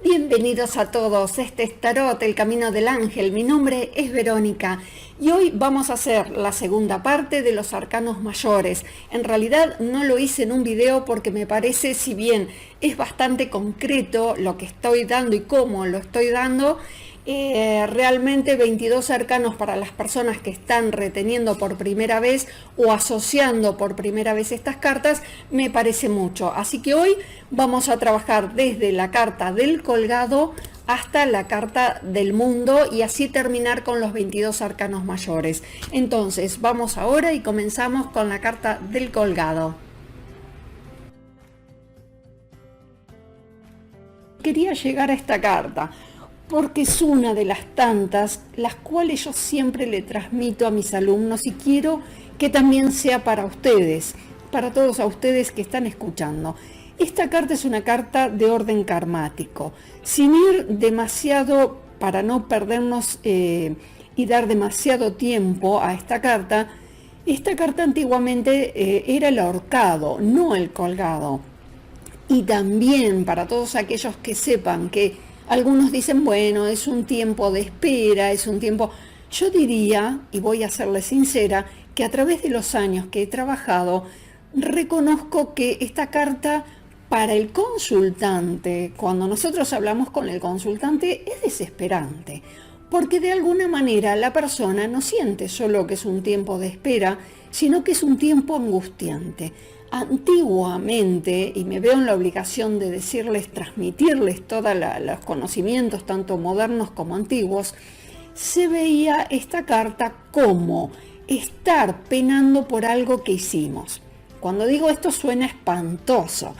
Bienvenidos a todos, este es Tarot, el Camino del Ángel. Mi nombre es Verónica y hoy vamos a hacer la segunda parte de los arcanos mayores. En realidad no lo hice en un video porque me parece, si bien es bastante concreto lo que estoy dando y cómo lo estoy dando, realmente 22 arcanos para las personas que están reteniendo por primera vez o asociando por primera vez estas cartas me parece mucho. Así que hoy vamos a trabajar desde la carta del colgado hasta la carta del mundo y así terminar con los 22 arcanos mayores. Entonces vamos ahora y comenzamos con la carta del colgado. Quería llegar a esta carta porque es una de las tantas las cuales yo siempre le transmito a mis alumnos y quiero que también sea para ustedes, para todos a ustedes que están escuchando. Esta carta es una carta de orden karmático, sin ir demasiado para no perdernos y dar demasiado tiempo a esta carta. Esta carta antiguamente era el ahorcado, no el colgado. Y también para todos aquellos que sepan que algunos dicen, bueno, es un tiempo de espera, es un tiempo... Yo diría, y voy a serle sincera, que a través de los años que he trabajado, reconozco que esta carta para el consultante, cuando nosotros hablamos con el consultante, es desesperante. Porque de alguna manera la persona no siente solo que es un tiempo de espera, sino que es un tiempo angustiante. Antiguamente, y me veo en la obligación de decirles, transmitirles todos los conocimientos, tanto modernos como antiguos, se veía esta carta como estar penando por algo que hicimos. Cuando digo esto suena espantoso,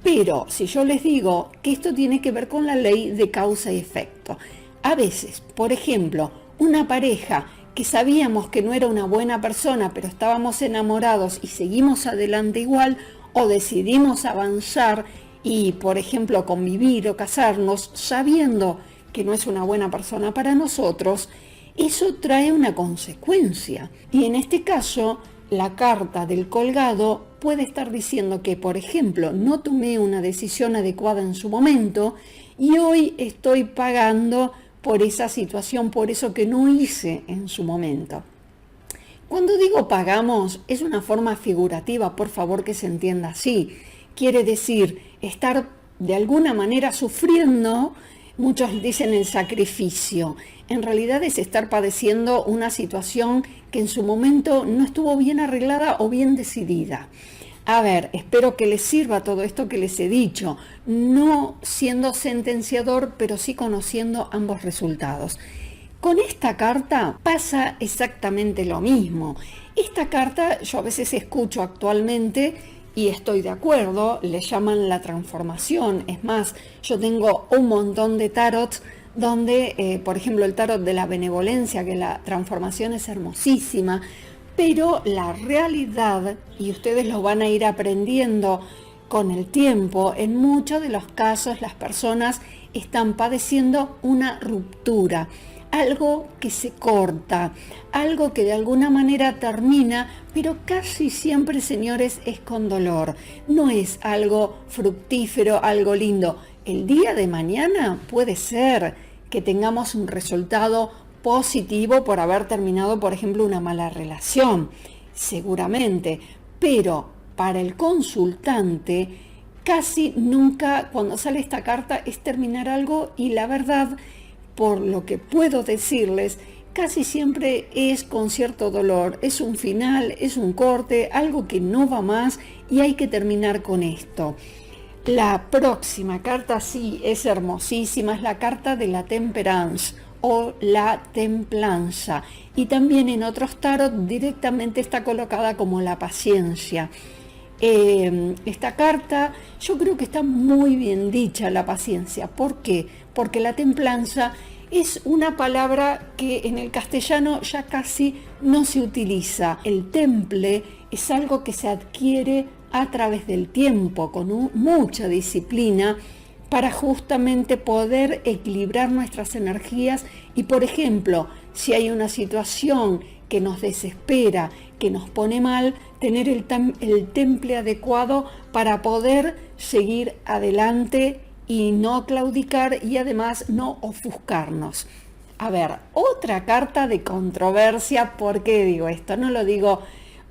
pero si yo les digo que esto tiene que ver con la ley de causa y efecto, a veces, por ejemplo, una pareja que sabíamos que no era una buena persona, pero estábamos enamorados y seguimos adelante igual, o decidimos avanzar y, por ejemplo, convivir o casarnos sabiendo que no es una buena persona para nosotros, eso trae una consecuencia. Y en este caso, la carta del colgado puede estar diciendo que, por ejemplo, no tomé una decisión adecuada en su momento y hoy estoy pagando por esa situación, por eso que no hice en su momento. Cuando digo pagamos, es una forma figurativa, por favor que se entienda así. Quiere decir estar de alguna manera sufriendo, muchos dicen el sacrificio. En realidad es estar padeciendo una situación que en su momento no estuvo bien arreglada o bien decidida. A ver, espero que les sirva todo esto que les he dicho, no siendo sentenciador, pero sí conociendo ambos resultados. Con esta carta pasa exactamente lo mismo. Esta carta yo a veces escucho actualmente y estoy de acuerdo, le llaman la transformación. Es más, yo tengo un montón de tarots donde, por ejemplo, el tarot de la benevolencia, que la transformación es hermosísima, pero la realidad, y ustedes lo van a ir aprendiendo con el tiempo, en muchos de los casos las personas están padeciendo una ruptura, algo que se corta, algo que de alguna manera termina, pero casi siempre, señores, es con dolor. No es algo fructífero, algo lindo. El día de mañana puede ser que tengamos un resultado positivo por haber terminado, por ejemplo, una mala relación, seguramente, pero para el consultante casi nunca cuando sale esta carta es terminar algo y la verdad, por lo que puedo decirles, casi siempre es con cierto dolor, es un final, es un corte, algo que no va más y hay que terminar con esto. La próxima carta sí es hermosísima, es la carta de la Temperance o la templanza, y también en otros tarot directamente está colocada como la paciencia. Esta carta yo creo que está muy bien dicha, la paciencia. ¿Por qué? Porque la templanza es una palabra que en el castellano ya casi no se utiliza. El temple es algo que se adquiere a través del tiempo, con mucha disciplina, para justamente poder equilibrar nuestras energías y, por ejemplo, si hay una situación que nos desespera, que nos pone mal, tener el temple adecuado para poder seguir adelante y no claudicar y además no ofuscarnos. A ver, otra carta de controversia. ¿Por qué digo esto? No lo digo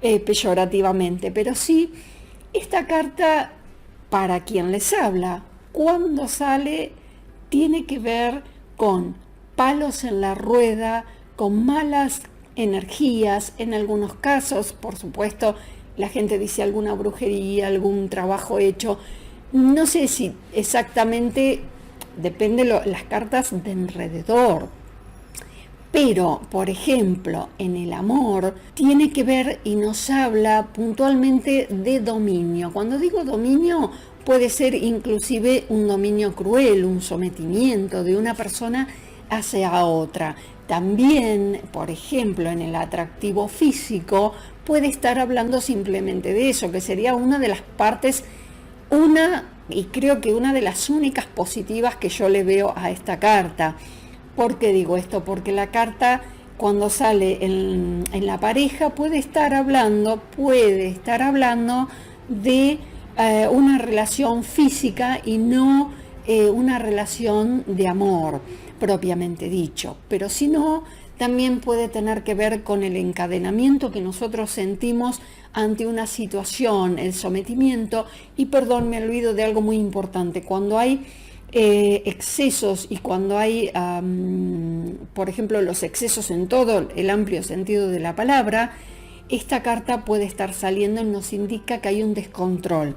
peyorativamente, pero sí, esta carta, para quien les habla, cuando sale, tiene que ver con palos en la rueda, con malas energías, en algunos casos, por supuesto, la gente dice alguna brujería, algún trabajo hecho. No sé si exactamente, depende las cartas de alrededor. Pero, por ejemplo, en el amor tiene que ver y nos habla puntualmente de dominio. Cuando digo dominio, puede ser inclusive un dominio cruel, un sometimiento de una persona hacia otra. También, por ejemplo, en el atractivo físico, puede estar hablando simplemente de eso, que sería una de las partes, y creo que una de las únicas positivas que yo le veo a esta carta. ¿Por qué digo esto? Porque la carta, cuando sale en la pareja, puede estar hablando de una relación física y no una relación de amor propiamente dicho. Pero si no, también puede tener que ver con el encadenamiento que nosotros sentimos ante una situación, el sometimiento. Y perdón, me olvido de algo muy importante. Cuando hay excesos y cuando hay, por ejemplo, los excesos en todo el amplio sentido de la palabra, esta carta puede estar saliendo y nos indica que hay un descontrol.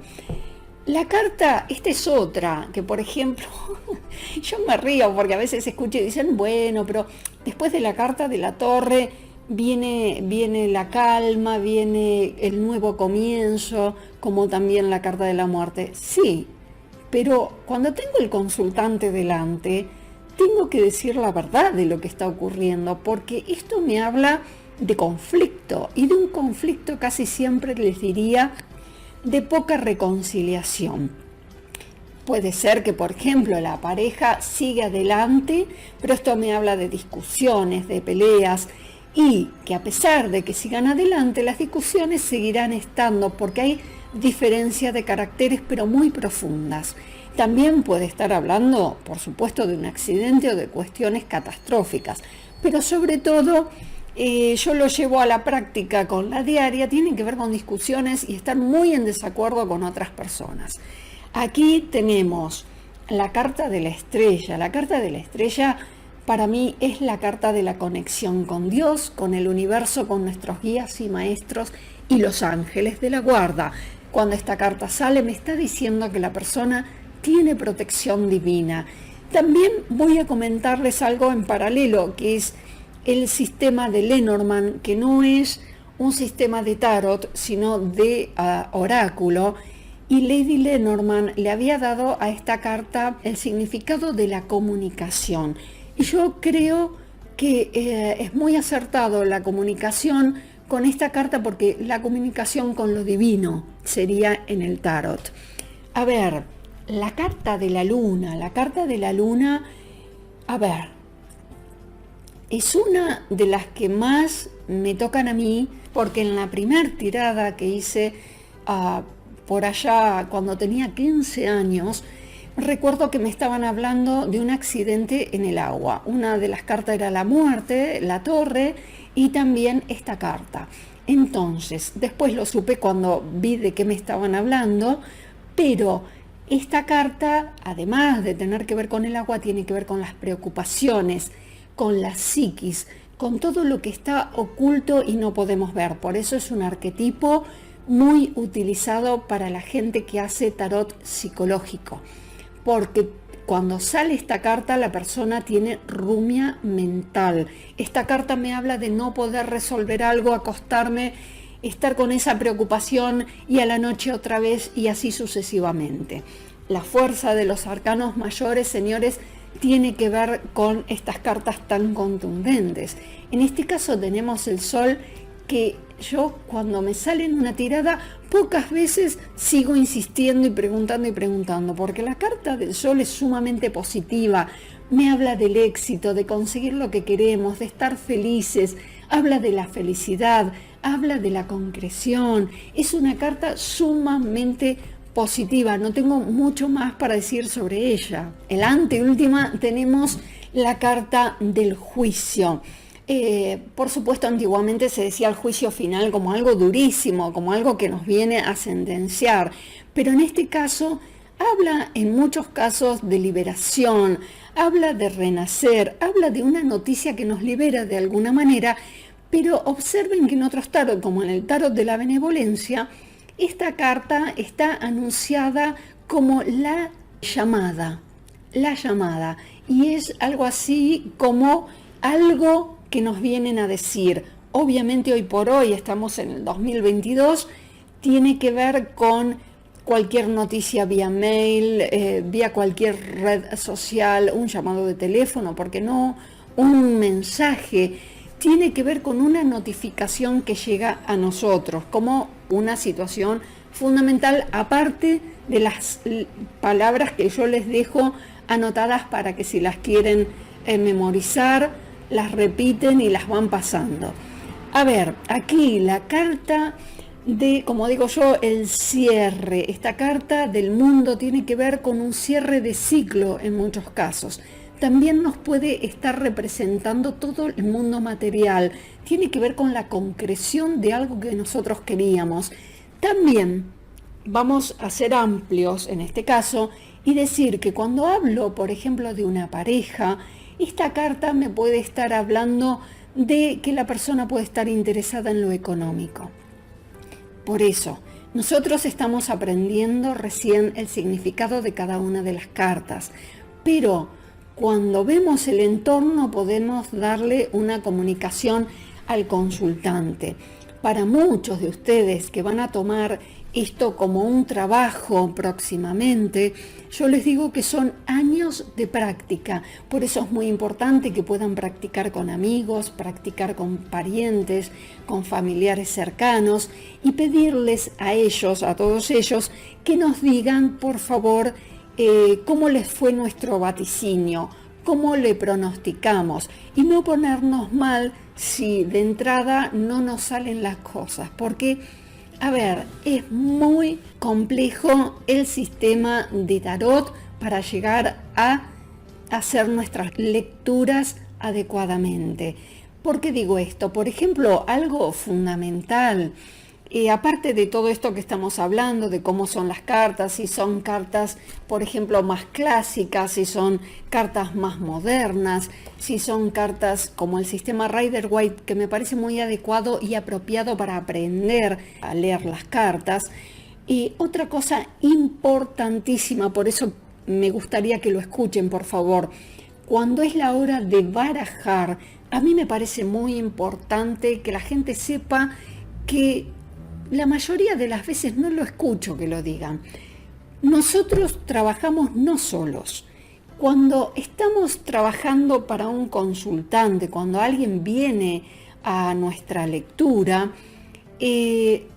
La carta, esta es otra, que por ejemplo, yo me río porque a veces escucho y dicen, bueno, pero después de la carta de la torre viene la calma, viene el nuevo comienzo, como también la carta de la muerte. Sí, pero cuando tengo el consultante delante, tengo que decir la verdad de lo que está ocurriendo, porque esto me habla de conflicto, y de un conflicto casi siempre les diría de poca reconciliación. Puede ser que, por ejemplo, la pareja siga adelante, pero esto me habla de discusiones, de peleas, y que a pesar de que sigan adelante, las discusiones seguirán estando porque hay diferencias de caracteres, pero muy profundas. También puede estar hablando, por supuesto, de un accidente o de cuestiones catastróficas, pero sobre todo yo lo llevo a la práctica con la diaria, tiene que ver con discusiones y estar muy en desacuerdo con otras personas. Aquí tenemos la carta de la estrella. La carta de la estrella para mí es la carta de la conexión con Dios, con el universo, con nuestros guías y maestros y los ángeles de la guarda. Cuando esta carta sale me está diciendo que la persona tiene protección divina. También voy a comentarles algo en paralelo, que es el sistema de Lenormand, que no es un sistema de tarot, sino de oráculo. Y Lady Lenormand le había dado a esta carta el significado de la comunicación. Y yo creo que es muy acertado la comunicación con esta carta, porque la comunicación con lo divino sería en el tarot. A ver, la carta de la luna, a ver, es una de las que más me tocan a mí, porque en la primer tirada que hice por allá cuando tenía 15 años, recuerdo que me estaban hablando de un accidente en el agua. Una de las cartas era la muerte, la torre y también esta carta. Entonces, después lo supe cuando vi de qué me estaban hablando, pero esta carta, además de tener que ver con el agua, tiene que ver con las preocupaciones, con la psiquis, con todo lo que está oculto y no podemos ver. Por eso es un arquetipo muy utilizado para la gente que hace tarot psicológico, porque cuando sale esta carta la persona tiene rumia mental. Esta carta me habla de no poder resolver algo, acostarme, estar con esa preocupación y a la noche otra vez y así sucesivamente. La fuerza de los arcanos mayores, señores, tiene que ver con estas cartas tan contundentes. En este caso tenemos el sol, que yo cuando me sale en una tirada pocas veces sigo insistiendo y preguntando, porque la carta del sol es sumamente positiva, me habla del éxito, de conseguir lo que queremos, de estar felices, habla de la felicidad, habla de la concreción, es una carta sumamente positiva, no tengo mucho más para decir sobre ella. En la anteúltima tenemos la carta del juicio. Por supuesto, antiguamente se decía el juicio final como algo durísimo, como algo que nos viene a sentenciar, pero en este caso habla en muchos casos de liberación, habla de renacer, habla de una noticia que nos libera de alguna manera, pero observen que en otros tarot, como en el tarot de la benevolencia, esta carta está anunciada como la llamada, y es algo así como algo que nos vienen a decir. Obviamente hoy por hoy, estamos en el 2022, tiene que ver con cualquier noticia vía mail, vía cualquier red social, un llamado de teléfono, ¿por qué no? Un mensaje. Tiene que ver con una notificación que llega a nosotros, como una situación fundamental, aparte de las palabras que yo les dejo anotadas para que si las quieren memorizar, las repiten y las van pasando. A ver, aquí la carta de, como digo yo, el cierre. Esta carta del mundo tiene que ver con un cierre de ciclo en muchos casos. También nos puede estar representando todo el mundo material. Tiene que ver con la concreción de algo que nosotros queríamos. También vamos a ser amplios en este caso y decir que cuando hablo, por ejemplo, de una pareja, esta carta me puede estar hablando de que la persona puede estar interesada en lo económico. Por eso, nosotros estamos aprendiendo recién el significado de cada una de las cartas, pero cuando vemos el entorno podemos darle una comunicación al consultante. Para muchos de ustedes que van a tomar esto como un trabajo próximamente, yo les digo que son años de práctica. Por eso es muy importante que puedan practicar con amigos, practicar con parientes, con familiares cercanos y pedirles a ellos, a todos ellos, que nos digan, por favor, cómo les fue nuestro vaticinio, cómo le pronosticamos y no ponernos mal si de entrada no nos salen las cosas, porque, a ver, es muy complejo el sistema de tarot para llegar a hacer nuestras lecturas adecuadamente. ¿Por qué digo esto? Por ejemplo, algo fundamental, aparte de todo esto que estamos hablando, de cómo son las cartas, si son cartas, por ejemplo, más clásicas, si son cartas más modernas, si son cartas como el sistema Rider-Waite, que me parece muy adecuado y apropiado para aprender a leer las cartas. Y otra cosa importantísima, por eso me gustaría que lo escuchen, por favor, cuando es la hora de barajar, a mí me parece muy importante que la gente sepa que la mayoría de las veces no lo escucho que lo digan. Nosotros trabajamos no solos. Cuando estamos trabajando para un consultante, cuando alguien viene a nuestra lectura,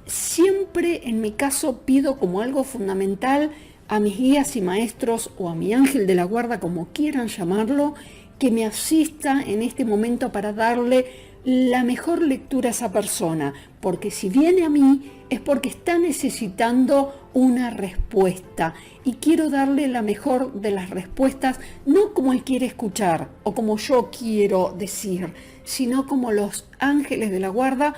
siempre en mi caso pido como algo fundamental a mis guías y maestros o a mi ángel de la guarda, como quieran llamarlo, que me asista en este momento para darle la mejor lectura a esa persona, porque si viene a mí es porque está necesitando una respuesta y quiero darle la mejor de las respuestas, no como él quiere escuchar o como yo quiero decir, sino como los ángeles de la guarda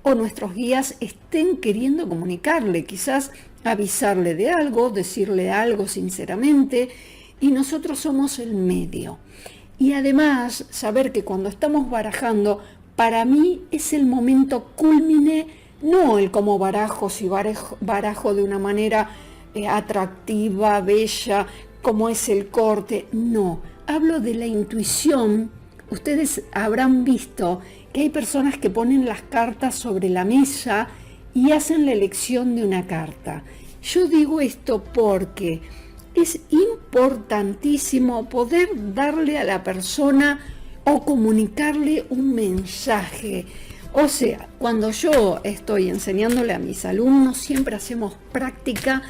o nuestros guías estén queriendo comunicarle, quizás avisarle de algo, decirle algo sinceramente, y nosotros somos el medio. Y además, saber que cuando estamos barajando, para mí es el momento cúlmine, no el cómo barajo, si barajo de una manera atractiva, bella, como es el corte, no. Hablo de la intuición. Ustedes habrán visto que hay personas que ponen las cartas sobre la mesa y hacen la elección de una carta. Yo digo esto porque es importantísimo poder darle a la persona o comunicarle un mensaje. O sea, cuando yo estoy enseñándole a mis alumnos, siempre hacemos práctica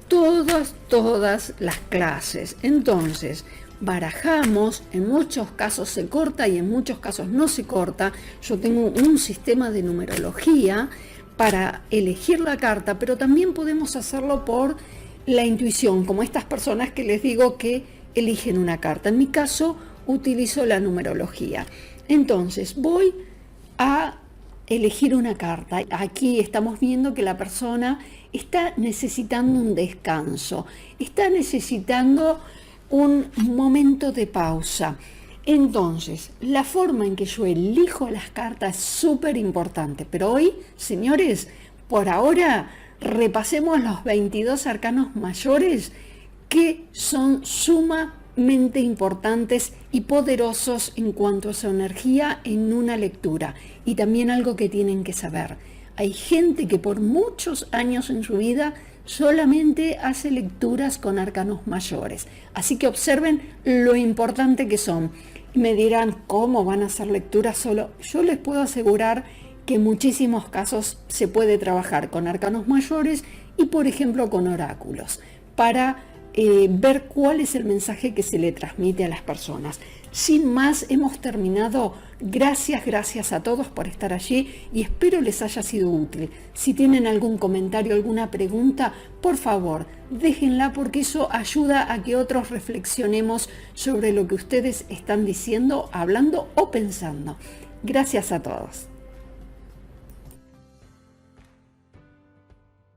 todas las clases. Entonces, barajamos, en muchos casos se corta y en muchos casos no se corta. Yo tengo un sistema de numerología para elegir la carta, pero también podemos hacerlo por la intuición, como estas personas que les digo que eligen una carta. En mi caso, utilizo la numerología. Entonces, voy a elegir una carta. Aquí estamos viendo que la persona está necesitando un descanso, está necesitando un momento de pausa. Entonces, la forma en que yo elijo las cartas es súper importante. Pero hoy, señores, por ahora repasemos los 22 arcanos mayores que son sumamente importantes y poderosos en cuanto a su energía en una lectura. Y también algo que tienen que saber. Hay gente que por muchos años en su vida solamente hace lecturas con arcanos mayores. Así que observen lo importante que son. Me dirán, ¿cómo van a hacer lecturas solo? Yo les puedo asegurar que en muchísimos casos se puede trabajar con arcanos mayores y, por ejemplo, con oráculos, para ver cuál es el mensaje que se le transmite a las personas. Sin más, hemos terminado. Gracias a todos por estar allí y espero les haya sido útil. Si tienen algún comentario, alguna pregunta, por favor, déjenla porque eso ayuda a que otros reflexionemos sobre lo que ustedes están diciendo, hablando o pensando. Gracias a todos.